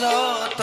রত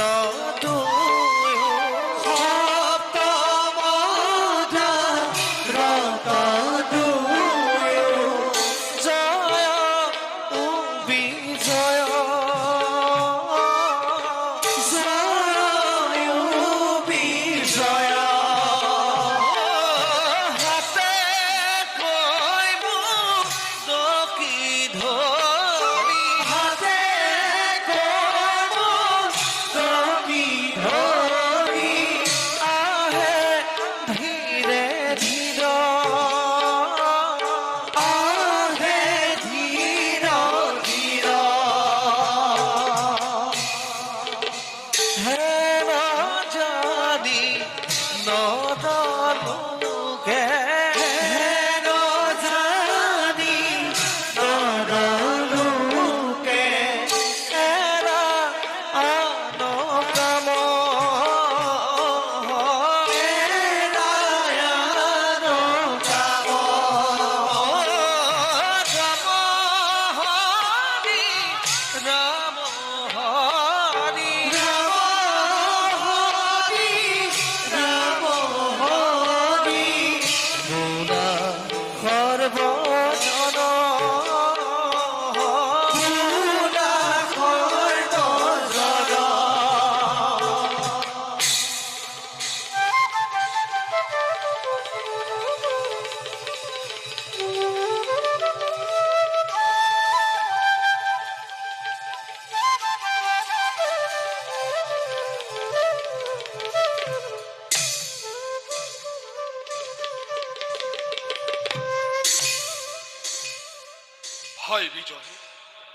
হয় বিজয়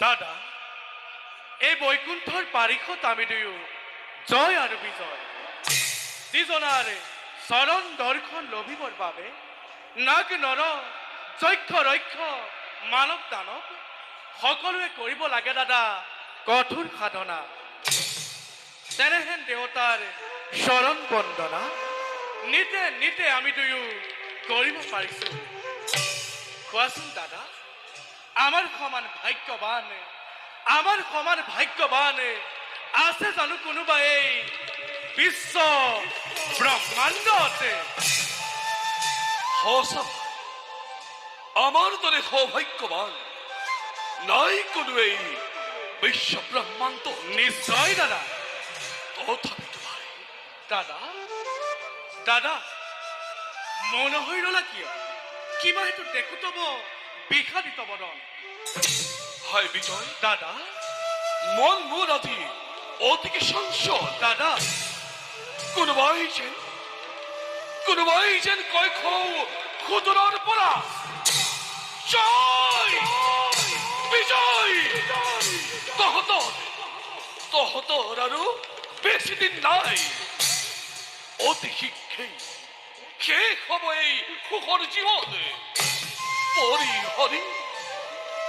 দাদা এই বৈকুণ্ঠৰ পাৰিষত আমি দুয়ো জয় আৰু বিজয় দুজনাৰে চৰণ দৰ্শন লভিবৰ বাবে নাগ নৰ যক্ষ ৰক্ষ মানৱ দানৱ সকলোৱে কৰিব লাগে দাদা কঠোৰ সাধনা তেনেহেন দেৱতাৰ চৰণ বন্দনা নিতে নিতে আমি দুয়ো কৰিব পাৰিছো কোৱাচোন দাদা আমার সমান ভাগ্যবান আছে জানো কোনোবা এই বিশ্ব ব্ৰহ্মাণ্ডতে সঁচা আমার দরে সৌভাগ্যবান নাই কোনো এই বিশ্ব ব্রহ্মাণ্ড নিশ্চয় দাদা তথাপি তোমাৰ দাদা দাদা মন হৈ ৰলা কিয় কিবা সেইটো দেখোতব বিষাদিত বদন হয় বিজয় দাদা মন মোৰ আজি অতিকে চঞ্চল দাদা কোনোবাই যেন কয় খুদৰৰ পৰা জয় বিজয় তহঁতৰ আৰু বেছি দিন নাই অতি শীঘ্ৰেই শেষ হ'ব এই সুখৰ জীৱন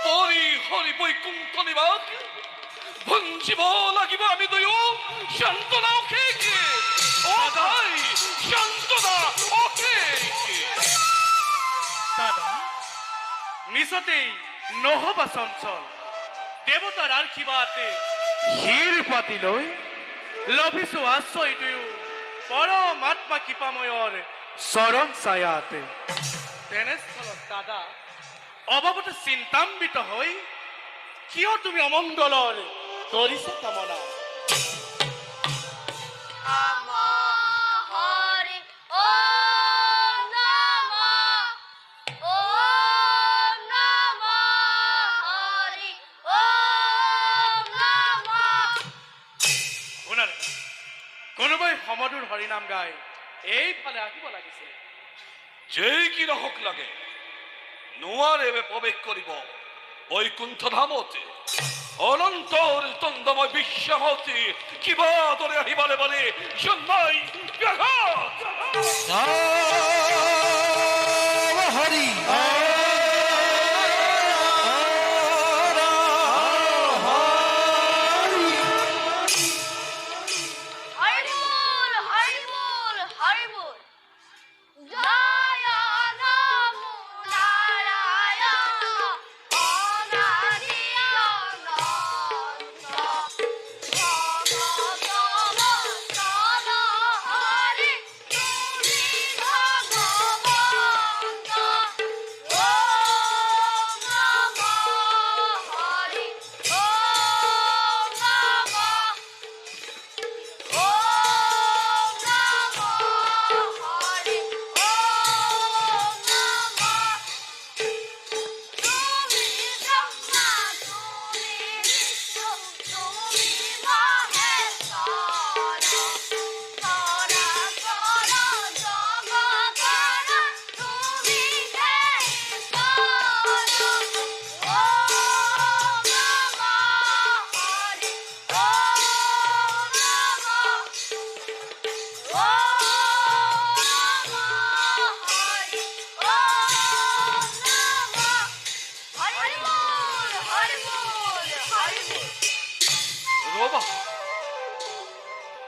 পৰি হৰি বৈকুণ্ঠ নিবাস ভঞ্জিব লাগিব আমি দুয়ো শান্তনা অশেষ শান্তনা অশেষ দাদা মিছতেই নহবা চঞ্চল দেৱতাৰ আশীৰ্বাদে শিৰ পাতি লৈ লভিছো আশ্ৰয় দুয়ো পৰমাত্মা কৃপাময়ৰ চৰণ ছায়াতে তেনেস্থলত দাদা অভাৱতে চিন্তান্বিত হৈ কিয় তুমি অমংগলৰ কৰিছা কামনা কোনোবাই সমদূৰ হৰিনাম গাই এইফালে আহিব লাগিছে যেই কি নহওক লাগে নোৱাৰে প্ৰৱেশ কৰিব বৈকুণ্ঠ ধামতে অনন্তৰ তন্দময় বিশ্বমতি কিবা দৰে আহিবাৰে বাৰে জন্মাই হৰি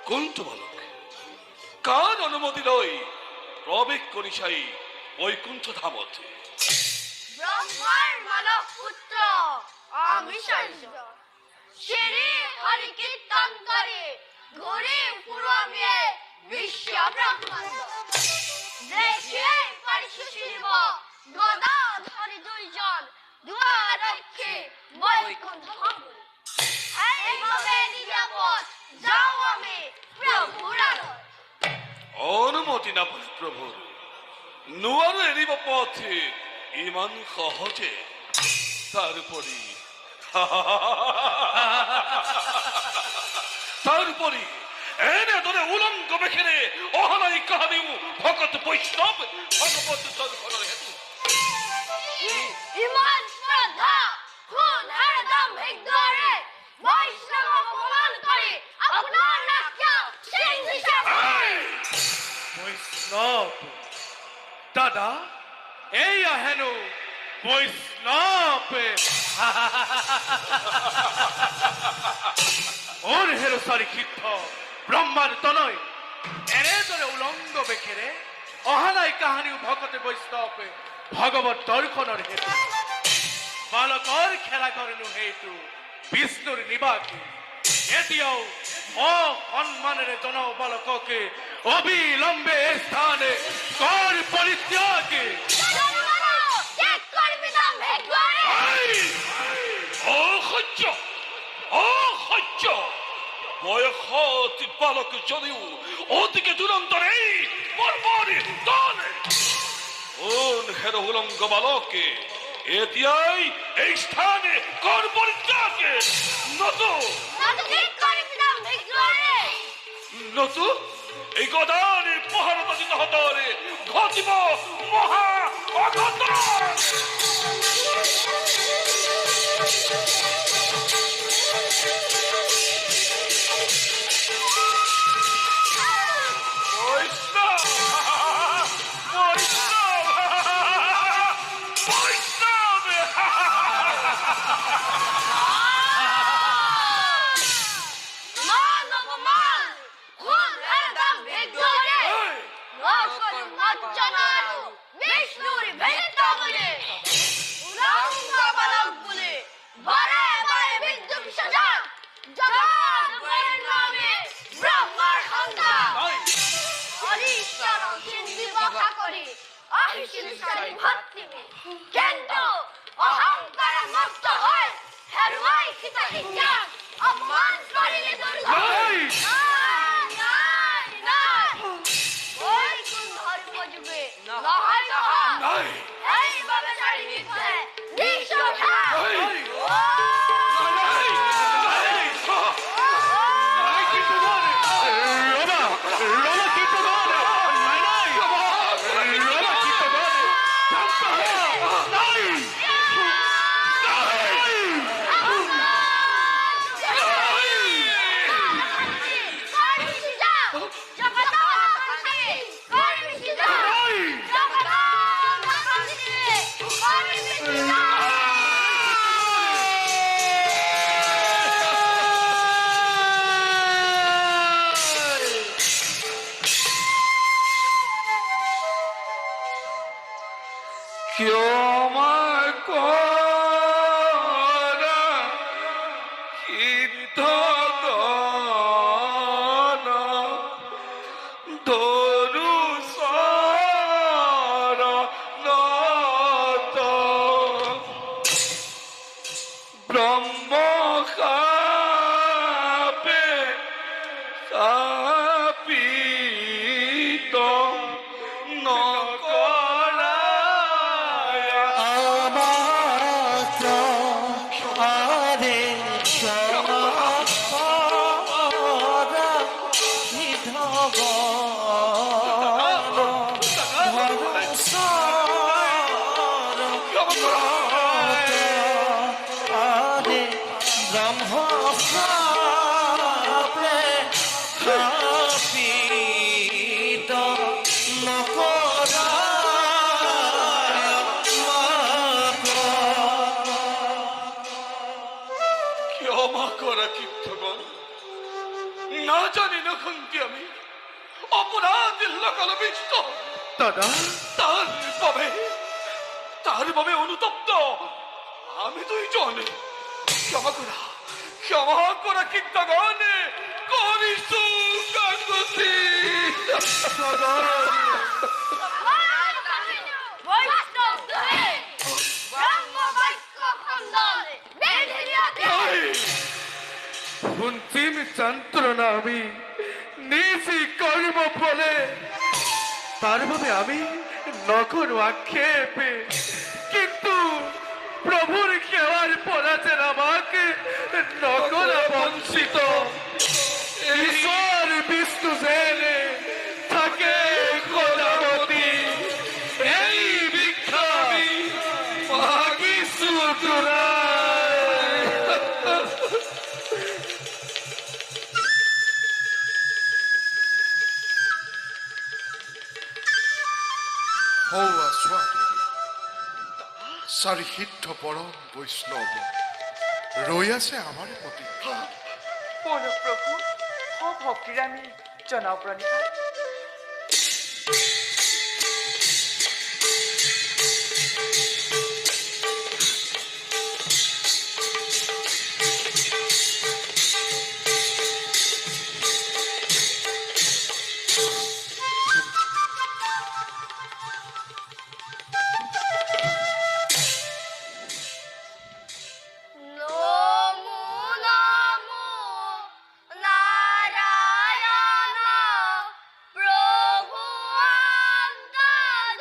কুণ্ঠ বালক, কার অনুমতি লই প্রবেশ করি সাই বৈকুণ্ঠ ধামতে? ব্রহ্মার মানব পুত্র আমি সঞ্জয় শ্রী হরি কীর্তন করে ঘুরে পুরমিয়ে বিশ্ব ব্রহ্মাণ্ড দেখে পরিশুশিব গদা ধরি দুইজন দুয়ার রক্ষে বৈকুণ্ঠ ধাম এইভাবে নিরাপদ যাও আমি প্রভুর আলয়। অনুমতি না পাই প্রভুর, নুয়ার এরিব পথে ইমান সহজে। তারপরি তারপরি এনে ধরে উলঙ্গ বেখেরে অহনাই কাহাদিও ভগত বৈষ্ণব ভগবত দর্শনের হেতু ইমান শ্রদ্ধা খুন হরদম ভিগরে বৈষ্ণব অপমান করে আপনার নাক্য সিংহিসা বৈষ্ণব দাদা, এই হেন বৈষ্ণব ওর হেরো সারি ক্ষিপ্ত ব্রহ্মার তনয় এনে ধরে উলঙ্গ বেখেরে অহানাই কাহানি ভগতে বৈষ্ণব ভগবত দর্শনের হেতু বালকর খেলা করেনু হেতু বিষ্ণুর নিবাকে এতিয়াও অসন্মানের জন বালককে অবিলম্বে এ স্থানে কর পরিত্যাগে। এক করবি না ভিগরে অসহ্য অসহ্য বয়সত বালক যদিও ওদিকে দুরন্তর এই বর্বরে দলে ওন হের উলঙ্গ বালকে এতিয়াই এই স্থানে কর পরিত্যাগে নতু এক করবি না ভিগরে নতু এই গদানের পহারতাজিত হতরে ঘটিব মহা অঘটন। বৈষ্ণব বৈষ্ণব বৈষ্ণব মান অপমান খুন হরদম ভিগরে নকল মজ্জনারু বিষ্ণুর ভেদ বলে উলঙ্গ বালক বলে বারে বারে বিদ্যুৎ সাজা জগৎ পরিণামে ব্রহ্মার সন্তান হরিশ্বর সিদ্ধি বকা করে অহিংসায় ভক্তি কিন্তু অহংকার মুক্ত হয় হেরুয়াই খিতা হিজা অপমান করিলে দুর্গম নাই! নাই নাই ওই কোন ধর্ম যুগে নহয় নহয় নাই এইভাবে ছাড়ি দিতে নিঃসহা নাই ক্ষমা করা সিদ্ধ ধরু সরণত ব্রহ্ম খাপে কাপিত ক্ষমা করা কীর্তগণ, না জানি না খন্তি আমি অপরাধের লাগালো বিষ্ট দাদা তার ভাবে অনুতপ্ত আমি দুইজন ক্ষমা করা কীর্তগণ করিসু কাকুতি বৈষ্ণব দুহে ব্রহ্ম বাক্য খণ্ডন বেঁধে দিয়াছে। অন্তিম যন্ত্রণা আমি নিজি কর্ম ফলে তার ভাবে আমি নকর আক্ষেপে কিন্তু প্রভুর খেয়ার পড়াছেন আমাকে নকর বঞ্চিত ঈশ্বর বিষ্ণু জেনে থাকে কোলাবতী এই ভিক্ষা মাগি সুতরায় হৌয়া ছোৱাদেৱী চাৰিসিদ্ধ পৰম বৈষ্ণৱ ৰৈ আছে আমাৰ প্ৰতীক্ষা পূৰ্ণপ্ৰভু ভক্তিৰে আমি জনাওঁ প্ৰণিপাত। নমো নমো নারায়ণ প্রভু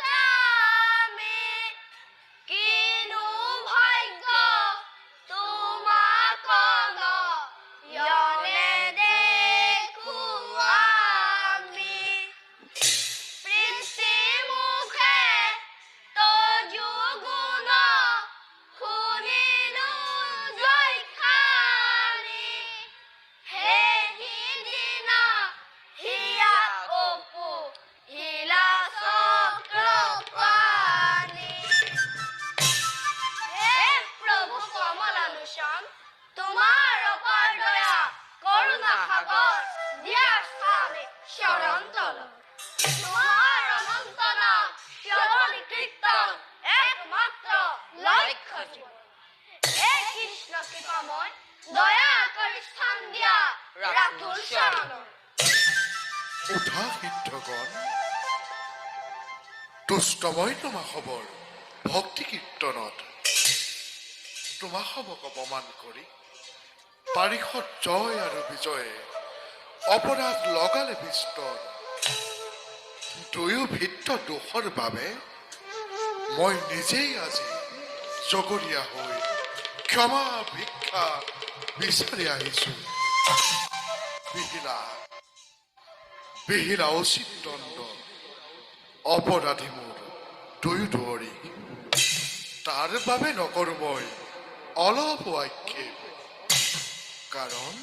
অন্তর্যামী কিনু ভাগ্য তোমাক নয়নে দেখো আমি পৃথ্বী মুখে তজু গুণ শুনিলো জয়খানি হে সিদিনা হিয়া অপু হিলা চক্ৰপাণি হে প্ৰভু কমলালোচন তোমাৰ অপাৰ দয়া কৰুণা সাগৰ দিয়া স্থানে শৰণ তল তোমাৰ অনন্ত নাম শ্ৰৱণ কীৰ্তন একমাত্ৰ লক্ষ্য জীৱন হে কৃষ্ণ কৃপাময় দয়া কৰি স্থান দিয়া ৰাতুল চৰণ উঠা সিদ্ধগণ তুষ্টময় তোমা খবৰ ভক্তি কীৰ্তনত তোমা সবক অপমান কৰি পাৰিষদ জয় আৰু বিজয়ে অপৰাধ লগালে বিস্তৰ দুয়ো ভিত্ত দোষৰ বাবে মই নিজেই আজি জগৰীয়া হৈ ক্ষমা ভিক্ষা বিচাৰি আহিছো বিহিলা উচিত দণ্ড অপৰাধী মোৰ দুয়ো দুৱৰী তাৰ বাবে নকৰো মই অলপ আক্ষেপ কাৰণ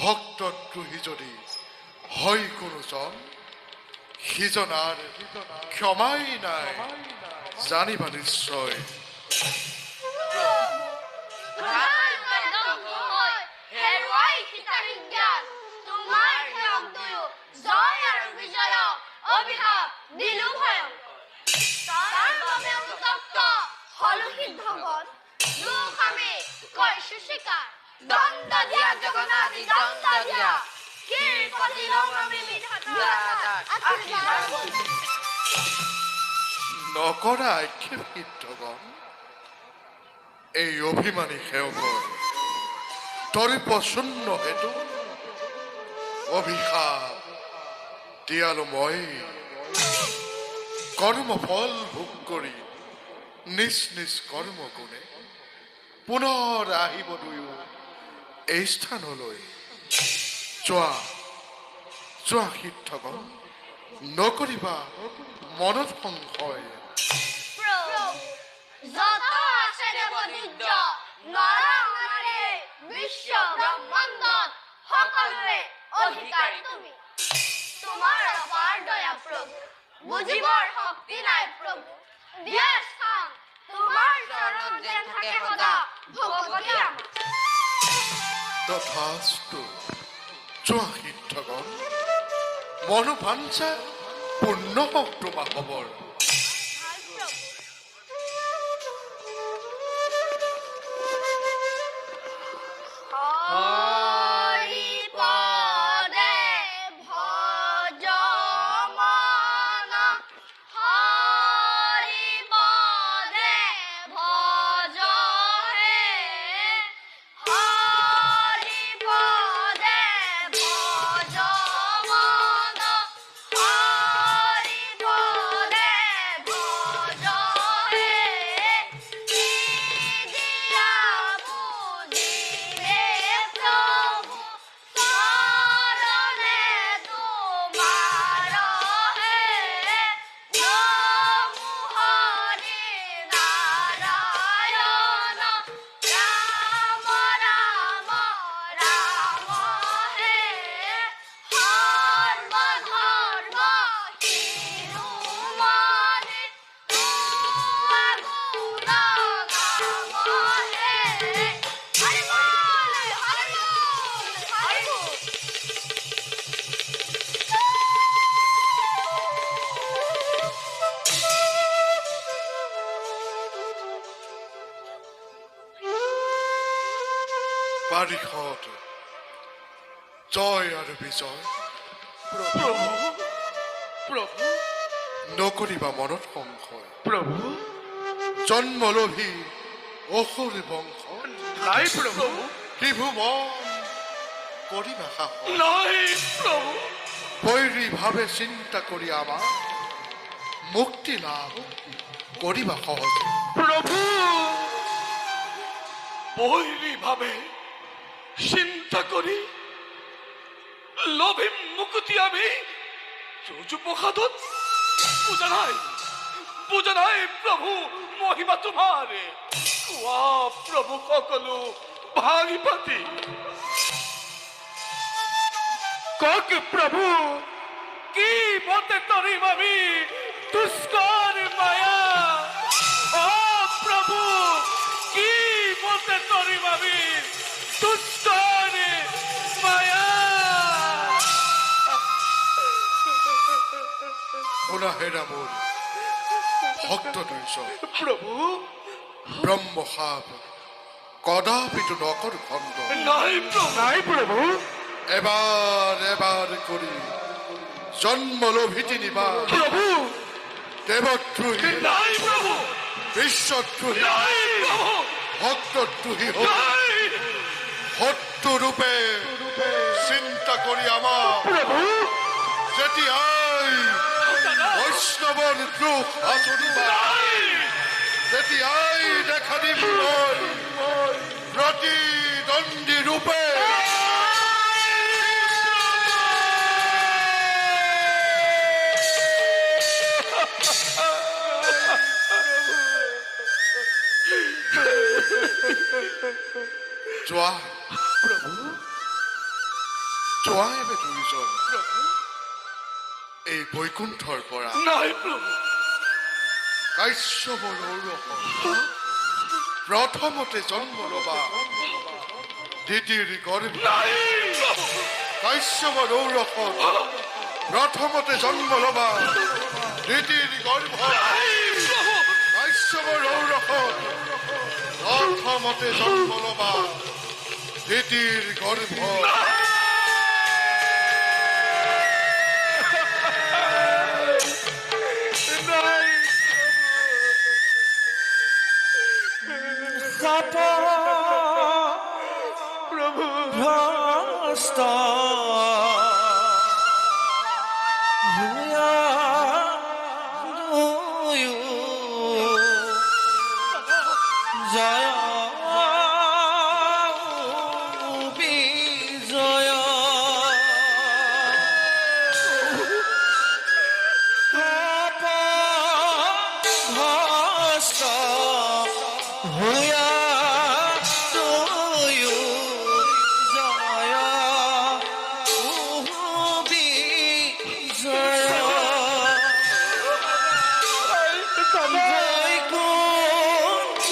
ভক্তদ্ৰোহী যদি হয় কোনোজন সিজনাৰ ক্ষমাই নাই জানিবা নিশ্চয় হেৰুৱাই সীতাৰ জ্ঞান তোমাৰ সেৱক দুয়ো জয় আৰু বিজয় অভিশাপ দিলো ভয়ংকৰ তাৰ বাবে অনুতপ্ত হলো সিদ্ধগণ দুখ আমি কৰিছো স্বীকাৰ দণ্ড দিয়া জগন্নাথী দণ্ড দিয়া কীৰ্পতি লওঁ আমি নকৰা আক্ষেপ সিদ্ধগণ এই অভিমানী সেৱকৰ তৰি প্ৰচন্ন হেতু অভিশাপ দিয়ালো মই কৰ্মফল ভোগ কৰি নিজ নিজ কৰ্ম গুণে পুনৰ আহিব দুয়ো এই স্থানলৈ যোৱা সিদ্ধগণ নকৰিবা মনত সংশয় প্ৰভু যত আছে দেৱদিব্য নৰনাৰী বিশ্ব ব্ৰহ্মাণ্ডত সকলোৰে অধিকাৰী তুমি তোমাৰ অপাৰ দয়া প্ৰভু বুজিবৰ শক্তি নাই প্ৰভু দিয়া স্থান তোমাৰ চৰণত যেন থাকে সদা ভগৱতী আমাৰ তথাস্তু যোৱা সিদ্ধগণ মনোবাঞ্ছা পূৰ্ণ হওক তোমাৰ খবৰ হৰি পদে ভজমন হৰি পদে ভজ হে হৰি পদে ভজমন হৰি পদে ভজ হে দিয়া বুঝিলে প্রভু চরণে তোমার হে নমো হরি নারায়ণ রাম রাম রাম হে ধর্ম ধর্ম শিরোমণি তুয়া গুণ গাম হে হরি বল হরি বল হরি বল বাৰিষত জয় আৰু বিজয় প্রভু প্রভু নকৰিবা মনত সংশয় প্রভু জন্মলোভী অসুৰ বংশ নাই প্রভু ত্ৰিভুৱন কৰিবা সাহস নাই প্রভু বৈৰী ভাৱে চিন্তা কৰি আমাৰ মুক্তি লাভ কৰিবা সহজ প্রভু বৈরী ভাবে চিন্তা করি লোভী মুকুতি আমি চৌচুপখাদত পূজা নাই প্রভু মহিমা তোমার কোৱা প্রভু সকলো ভাঙি পাতি কক প্রভু কি মতে তরিম আমি দুষ্কর মায়া ও প্রভু কি মতে তরিম আমি দুষ্কর মায়া শুনা হেৰা মোৰ ভক্ত দুইশ প্রভু ব্ৰহ্মসাপ কদাপিতো নকৰ খণ্ড নাই প্রভু নাই প্রভু এবাৰ এবাৰ কৰি জন্মলোভী তিনিবাৰ প্রভু দেৱদ্ৰোহী নাই প্রভু বিশ্বদ্ৰোহী নাই প্রভু ভক্তদ্ৰোহী হ'ল নাই শত্ৰুৰূপে চিন্তা কৰি আমাৰ প্রভু যেতিয়াই বৈষ্ণৱৰ দ্ৰোহ আচৰিবা যেতিয়াই দেখা দিম মই প্ৰতিদ্বন্দ্বী ৰূপে যোৱা যোৱা এবে দুইজন এই বৈকুণ্ঠৰ পৰা নাই প্রভু কাশ্যপৰ প্ৰথমতে জন্ম ল'বা দ্বিতীয় গৰ্ভ নাই প্রভু কাশ্যপৰ প্ৰথমতে জন্ম ল'বা দ্বিতীয় গৰ্ভ নাই প্রভু কাশ্যপৰ প্ৰথমতে জন্ম ল'বা দ্বিতীয় গৰ্ভ নাই প্রভু ভ্রষ্ট ভূয়া দুয়ো জয় বিজয় ভ্রষ্ট ভূয়া দুয়ো জয় বিজয় বৈকুণ্ঠ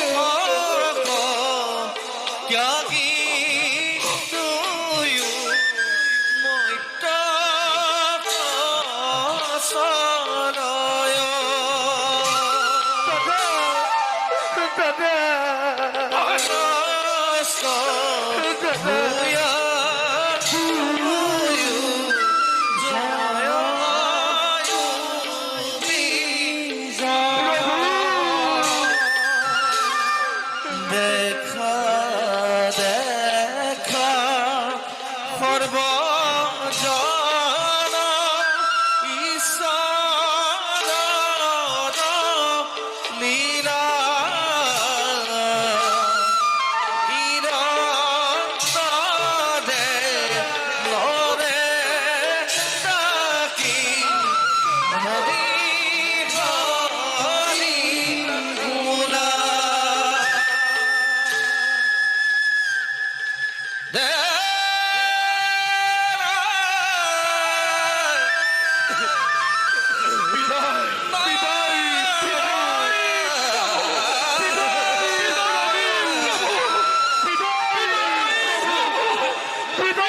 দেখা দেখা সর্বজন ঈশ্বর লীলা হিরণে লরে ডাকি হরি হরি গুলা বিদায়